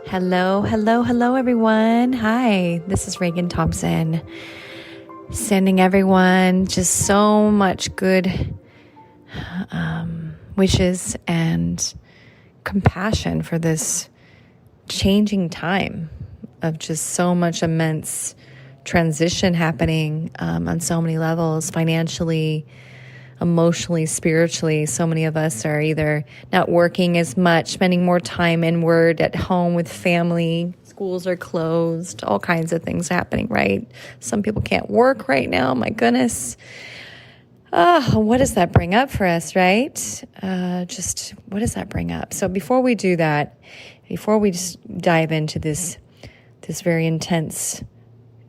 Hello, hello, hello, everyone. Hi, this is Ragan Thomson. Sending everyone just so much good wishes and compassion for this changing time of just so much immense transition happening on so many levels, financially, emotionally, spiritually. So many of us are either not working as much, spending more time inward at home with family. Schools are closed, all kinds of things happening, right? Some people can't work right now. My goodness. What does that bring up for us, right? Just what does that bring up? So before we do that, before we just dive into this very intense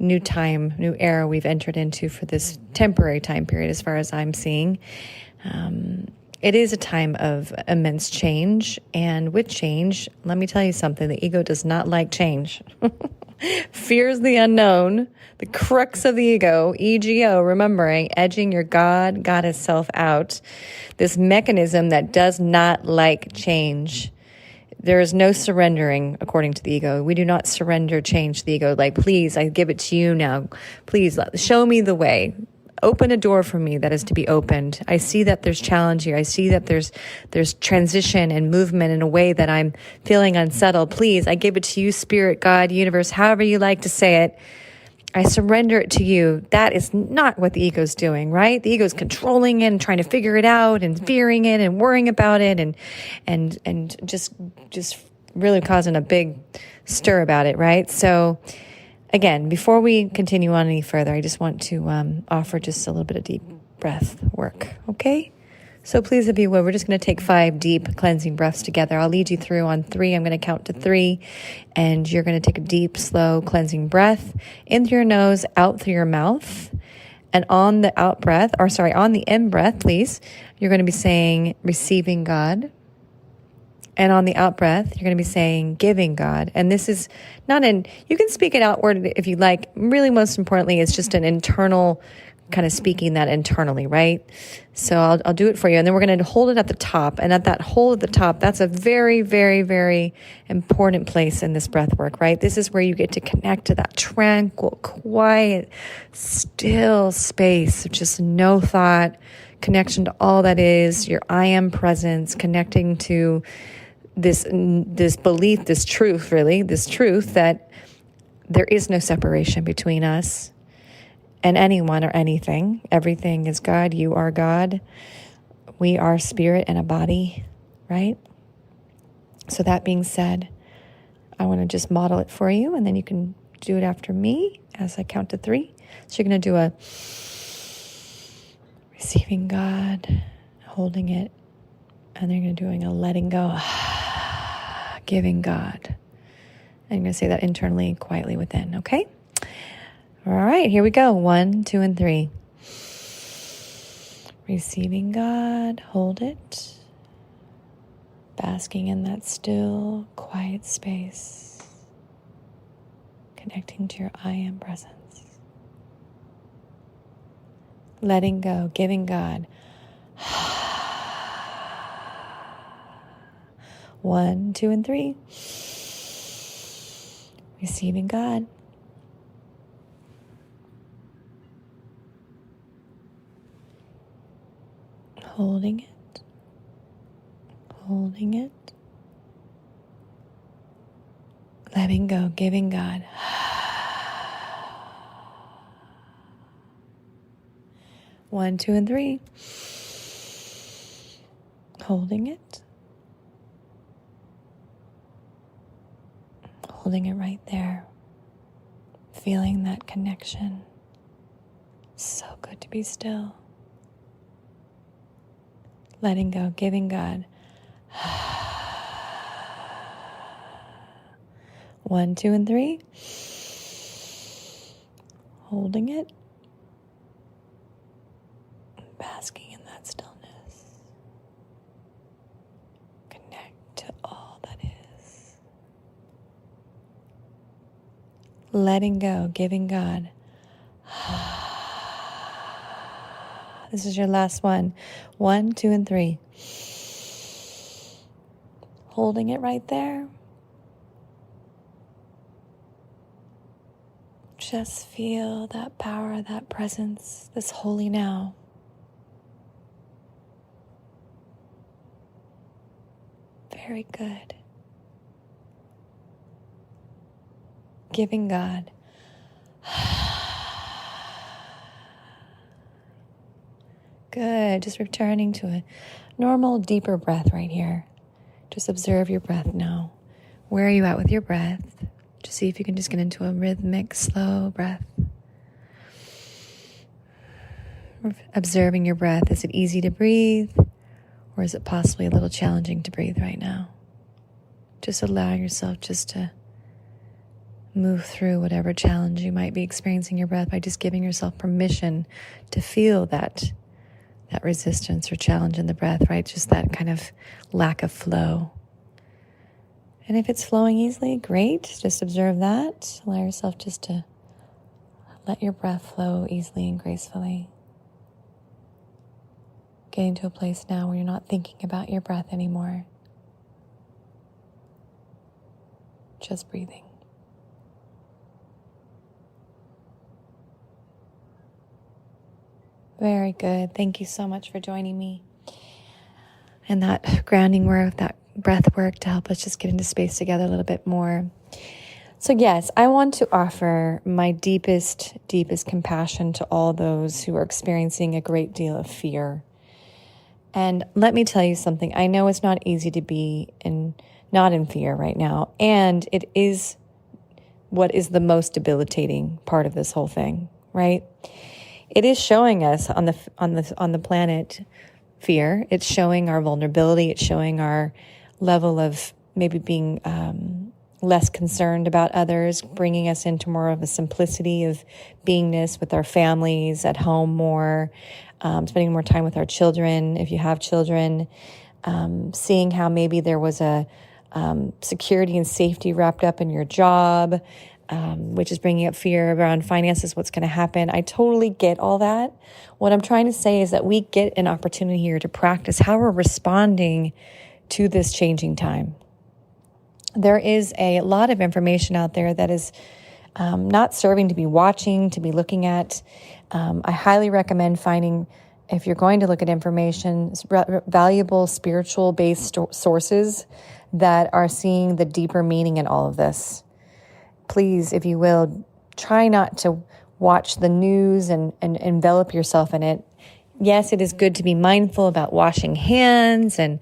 new time, new era we've entered into for this temporary time period, as far as I'm seeing. It is a time of immense change. And with change, let me tell you something, the ego does not like change. Fears the unknown, the crux of the ego, EGO, remembering, edging your goddess self out, this mechanism that does not like change. There is no surrendering, according to the ego. We do not surrender change to the ego. Like, please, I give it to you now. Please, show me the way. Open a door for me that is to be opened. I see that there's challenge here. I see that there's transition and movement in a way that I'm feeling unsettled. Please, I give it to you, Spirit, God, universe, however you like to say it. I surrender it to you. That is not what the ego's doing, right? The ego's controlling it and trying to figure it out and fearing it and worrying about it and just really causing a big stir about it, right? So again, before we continue on any further, I just want to offer just a little bit of deep breath work, okay? So please, if you will, we're just going to take 5 deep cleansing breaths together. I'll lead you through on 3. I'm going to count to 3, and you're going to take a deep, slow cleansing breath in through your nose, out through your mouth. And on the out breath, on the in breath, please, you're going to be saying, receiving God. And on the out breath, you're going to be saying, giving God. And this is not you can speak it outward if you like. Really, most importantly, it's just an internal kind of speaking that internally, right? So I'll do it for you. And then we're going to hold it at the top. And at that hold at the top, that's a very, very, very important place in this breath work, right? This is where you get to connect to that tranquil, quiet, still space of just no thought, connection to all that is, your I am presence, connecting to this belief, this truth that there is no separation between us and anyone or anything. Everything is God. You are God. We are spirit and a body, right? So that being said, I want to just model it for you, and then you can do it after me as I count to 3. So you're going to do a receiving God, holding it, and then you're going to doing a letting go, giving God. And you're going to say that internally, quietly within, okay? All right, here we go. 1, 2, and 3. Receiving God, hold it. Basking in that still, quiet space. Connecting to your I am presence. Letting go, giving God. 1, 2, and 3. Receiving God. Holding it, letting go, giving God. 1, 2, and 3. Holding it right there, feeling that connection. So good to be still. Letting go, giving God. 1, 2, and 3. Holding it. Basking in that stillness. Connect to all that is. Letting go, giving God. This is your last one. 1, 2, and 3. Holding it right there. Just feel that power, that presence, this holy now. Very good. Giving God. Good. Just returning to a normal, deeper breath right here. Just observe your breath now. Where are you at with your breath? Just see if you can just get into a rhythmic, slow breath. Observing your breath. Is it easy to breathe? Or is it possibly a little challenging to breathe right now? Just allow yourself just to move through whatever challenge you might be experiencing in your breath by just giving yourself permission to feel that resistance or challenge in the breath, right? Just that kind of lack of flow. And if it's flowing easily, great. Just observe that. Allow yourself just to let your breath flow easily and gracefully. Getting to a place now where you're not thinking about your breath anymore. Just breathing. Very good. Thank you so much for joining me. And that grounding work, that breath work to help us just get into space together a little bit more. So yes, I want to offer my deepest compassion to all those who are experiencing a great deal of fear. And let me tell you something. I know it's not easy to be not in fear right now. And it is what is the most debilitating part of this whole thing, right? It is showing us on the planet fear. It's showing our vulnerability. It's showing our level of maybe being less concerned about others, bringing us into more of a simplicity of beingness with our families, at home more, spending more time with our children, if you have children, seeing how maybe there was a security and safety wrapped up in your job, which is bringing up fear around finances, what's going to happen. I totally get all that. What I'm trying to say is that we get an opportunity here to practice how we're responding to this changing time. There is a lot of information out there that is not serving to be watching, to be looking at. I highly recommend finding, if you're going to look at information, valuable spiritual-based sources that are seeing the deeper meaning in all of this. Please, if you will, try not to watch the news and envelop yourself in it. Yes, it is good to be mindful about washing hands, and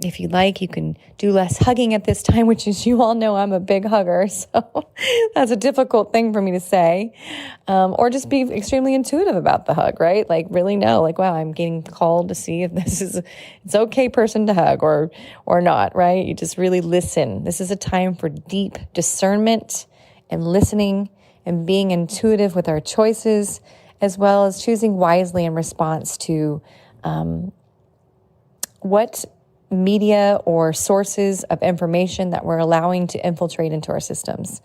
if you like, you can do less hugging at this time, which, as you all know, I'm a big hugger, so that's a difficult thing for me to say. Or just be extremely intuitive about the hug, right? Like really know, like, wow, I'm getting called to see if it's okay person to hug or not, right? You just really listen. This is a time for deep discernment and listening and being intuitive with our choices, as well as choosing wisely in response to what media or sources of information that we're allowing to infiltrate into our systems.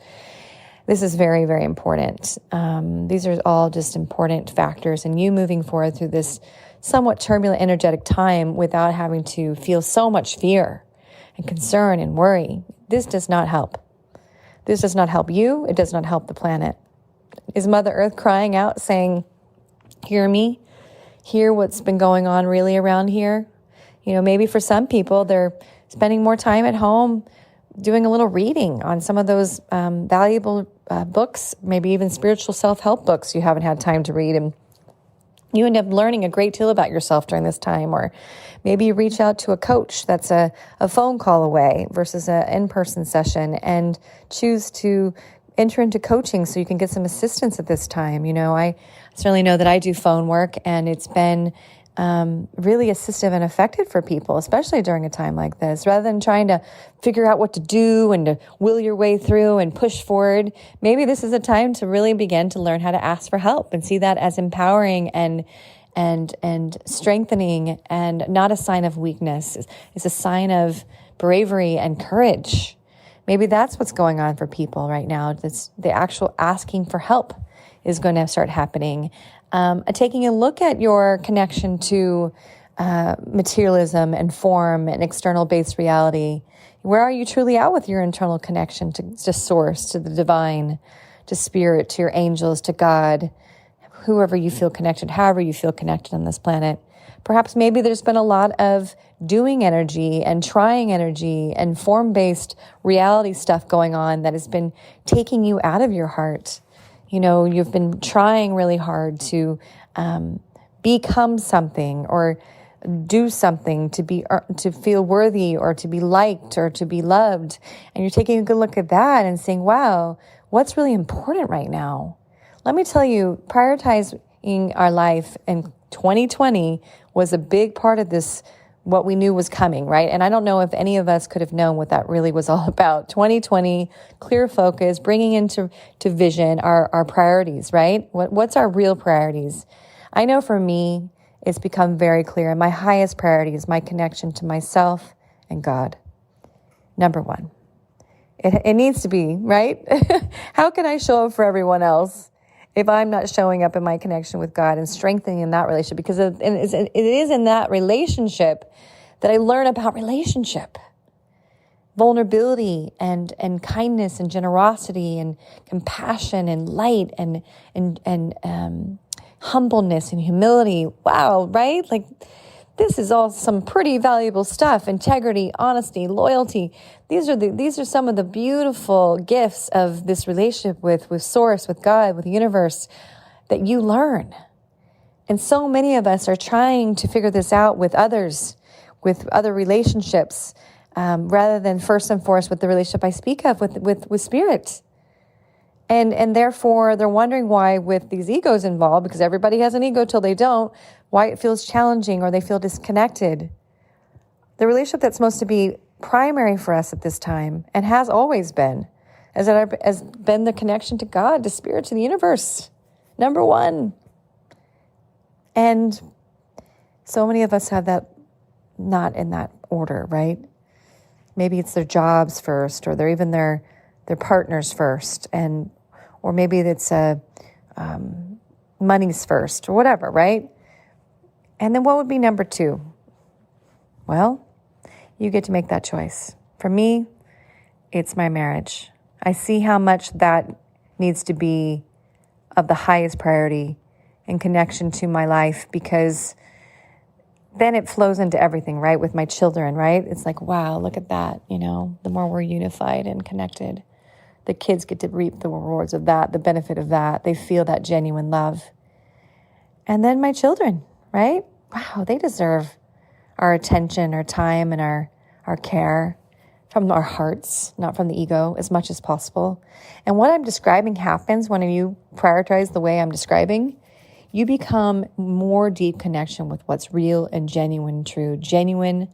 This is very, very important. These are all just important factors in you moving forward through this somewhat turbulent, energetic time without having to feel so much fear and concern and worry. This does not help. This does not help you. It does not help the planet. Is Mother Earth crying out saying, hear me? Hear what's been going on really around here? You know, maybe for some people, they're spending more time at home doing a little reading on some of those valuable books, maybe even spiritual self-help books you haven't had time to read. And you end up learning a great deal about yourself during this time. Or maybe you reach out to a coach that's a phone call away versus an in-person session, and choose to enter into coaching so you can get some assistance at this time. You know, I certainly know that I do phone work, and it's been really assistive and effective for people, especially during a time like this. Rather than trying to figure out what to do and to will your way through and push forward, maybe this is a time to really begin to learn how to ask for help and see that as empowering and strengthening, and not a sign of weakness. It's a sign of bravery and courage. Maybe that's what's going on for people right now. That's the actual asking for help is going to start happening. Taking a look at your connection to materialism and form and external-based reality. Where are you truly at with your internal connection to source, to the divine, to spirit, to your angels, to God, whoever you feel connected, however you feel connected on this planet. Perhaps maybe there's been a lot of doing energy and trying energy and form-based reality stuff going on that has been taking you out of your heart. You know, you've been trying really hard to become something or do something to feel worthy or to be liked or to be loved. And you're taking a good look at that and saying, wow, what's really important right now? Let me tell you, prioritizing our life in 2020 was a big part of this, what we knew was coming, right? And I don't know if any of us could have known what that really was all about. 2020, clear focus, bringing into vision our priorities, right? What's our real priorities? I know for me, it's become very clear. My highest priority is my connection to myself and God. Number one. It needs to be, right? How can I show up for everyone else if I'm not showing up in my connection with God and strengthening that relationship? Because it is in that relationship that I learn about relationship. Vulnerability and kindness and generosity and compassion and light and humbleness and humility. Wow, right? Like, this is all some pretty valuable stuff. Integrity, honesty, loyalty. These are some of the beautiful gifts of this relationship with Source, with God, with the universe that you learn. And so many of us are trying to figure this out with others, with other relationships, rather than first and foremost with the relationship I speak of with Spirit. And therefore, they're wondering why, with these egos involved, because everybody has an ego till they don't, why it feels challenging or they feel disconnected. The relationship that's supposed to be primary for us at this time, and has always been, has been the connection to God, to Spirit, to the universe. Number one. And so many of us have that not in that order, right? Maybe it's their jobs first, or they're even their partners first, or maybe it's money's first, or whatever, right? And then what would be number two? Well, you get to make that choice. For me, it's my marriage. I see how much that needs to be of the highest priority in connection to my life, because then it flows into everything, right? With my children, right? It's like, wow, look at that. You know, the more we're unified and connected, the kids get to reap the rewards of that, the benefit of that. They feel that genuine love. And then my children, right? Wow, they deserve our attention, our time, and our care from our hearts, not from the ego, as much as possible. And what I'm describing happens when you prioritize the way I'm describing. You become more deep connection with what's real and genuine, true, genuine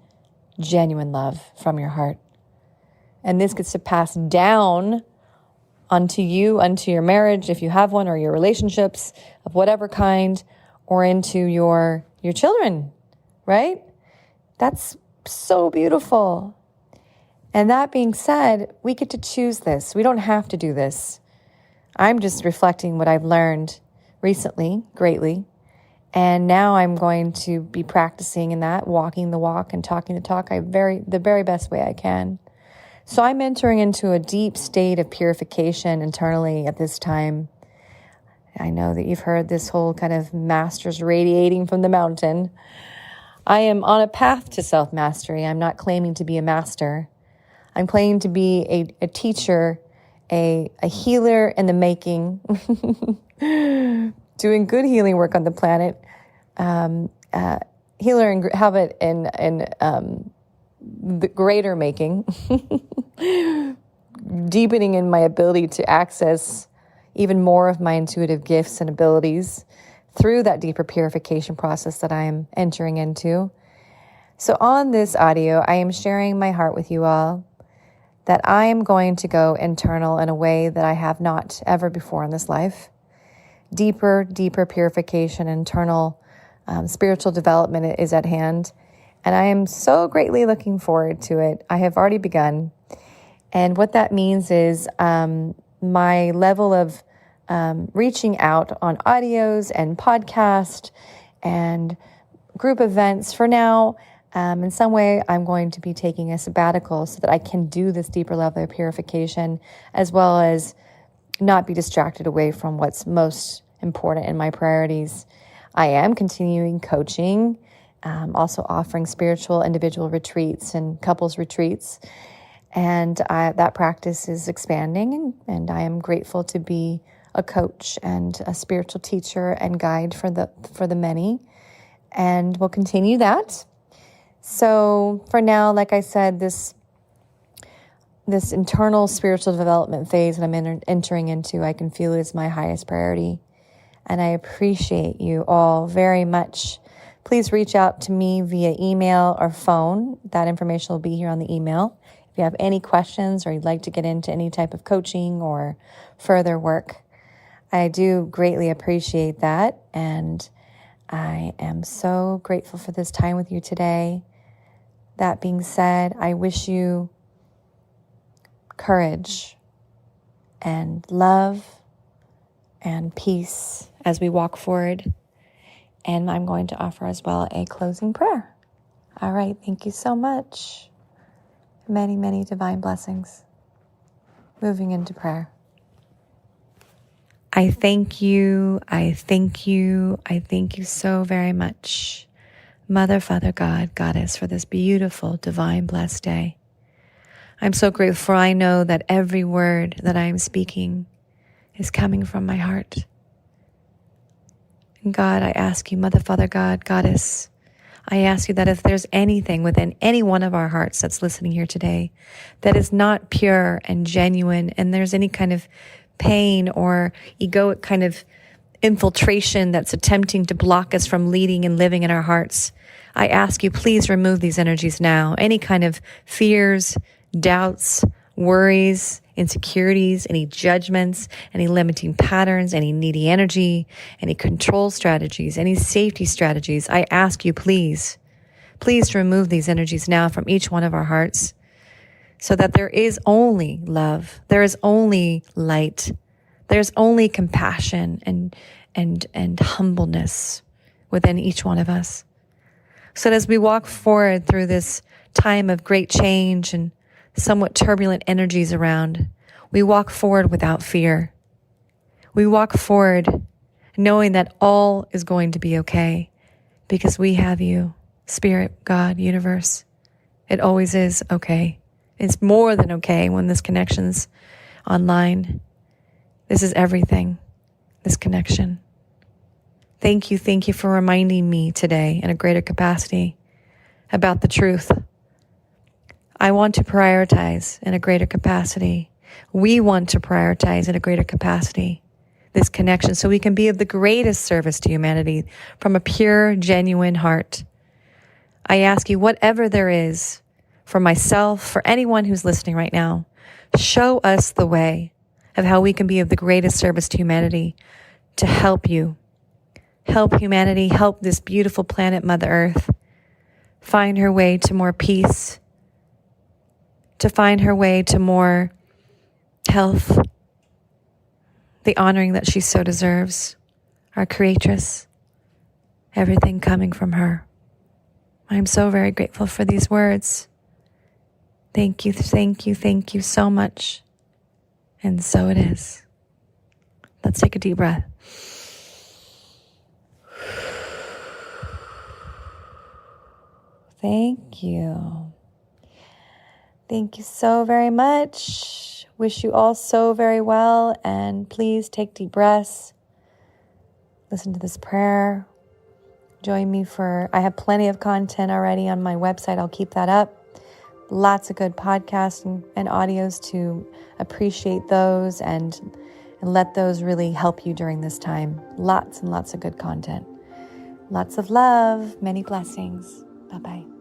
love from your heart. And this gets to pass down onto you, onto your marriage, if you have one, or your relationships of whatever kind, or into your children, right? That's so beautiful. And that being said, we get to choose this. We don't have to do this. I'm just reflecting what I've learned recently, greatly. And now I'm going to be practicing in that, walking the walk and talking the talk the very best way I can. So I'm entering into a deep state of purification internally at this time. I know that you've heard this whole kind of masters radiating from the mountain. I am on a path to self-mastery. I'm not claiming to be a master. I'm claiming to be a teacher, a healer in the making, doing good healing work on the planet, healer and habit in the greater making, deepening in my ability to access even more of my intuitive gifts and abilities through that deeper purification process that I am entering into. So on this audio, I am sharing my heart with you all, that I am going to go internal in a way that I have not ever before in this life. Deeper purification, internal spiritual development is at hand. And I am so greatly looking forward to it. I have already begun. And what that means is my level of reaching out on audios and podcast and group events for now. In some way, I'm going to be taking a sabbatical so that I can do this deeper level of purification, as well as not be distracted away from what's most important in my priorities. I am continuing coaching, also offering spiritual individual retreats and couples retreats. And that practice is expanding, and I am grateful to be a coach and a spiritual teacher and guide for the many. And we'll continue that. So for now, like I said, this internal spiritual development phase that I'm entering into, I can feel is my highest priority. And I appreciate you all very much. Please reach out to me via email or phone. That information will be here on the email. If you have any questions or you'd like to get into any type of coaching or further work, I do greatly appreciate that. And I am so grateful for this time with you today. That being said, I wish you courage and love and peace as we walk forward. And I'm going to offer as well a closing prayer. All right. Thank you so much. Many, many divine blessings. Moving into prayer. I thank you. I thank you. I thank you so very much, Mother, Father, God, Goddess, for this beautiful, divine, blessed day. I'm so grateful. I know that every word that I'm speaking is coming from my heart. And God, I ask you, Mother, Father, God, Goddess, I ask you that if there's anything within any one of our hearts that's listening here today that is not pure and genuine, and there's any kind of pain or egoic kind of infiltration that's attempting to block us from leading and living in our hearts, I ask you, please remove these energies now. Any kind of fears, doubts, worries, insecurities, any judgments, any limiting patterns, any needy energy, any control strategies, any safety strategies, I ask you, please remove these energies now from each one of our hearts so that there is only love, there is only light, there's only compassion and humbleness within each one of us. So that as we walk forward through this time of great change and somewhat turbulent energies around, we walk forward without fear. We walk forward knowing that all is going to be okay because we have you, Spirit, God, Universe. It always is okay. It's more than okay when this connection's online. This is everything, this connection. Thank you for reminding me today in a greater capacity about the truth. I want to prioritize in a greater capacity. We want to prioritize in a greater capacity this connection so we can be of the greatest service to humanity from a pure, genuine heart. I ask you, whatever there is, for myself, for anyone who's listening right now, show us the way of how we can be of the greatest service to humanity to help you, help humanity, help this beautiful planet, Mother Earth, find her way to more peace, to find her way to more health, the honoring that she so deserves, our creatress, everything coming from her. I'm so very grateful for these words. Thank you so much. And so it is. Let's take a deep breath. Thank you. Thank you so very much. Wish you all so very well. And please take deep breaths. Listen to this prayer. Join me I have plenty of content already on my website. I'll keep that up. Lots of good podcasts and audios to appreciate those and let those really help you during this time. Lots and lots of good content. Lots of love. Many blessings. Bye-bye.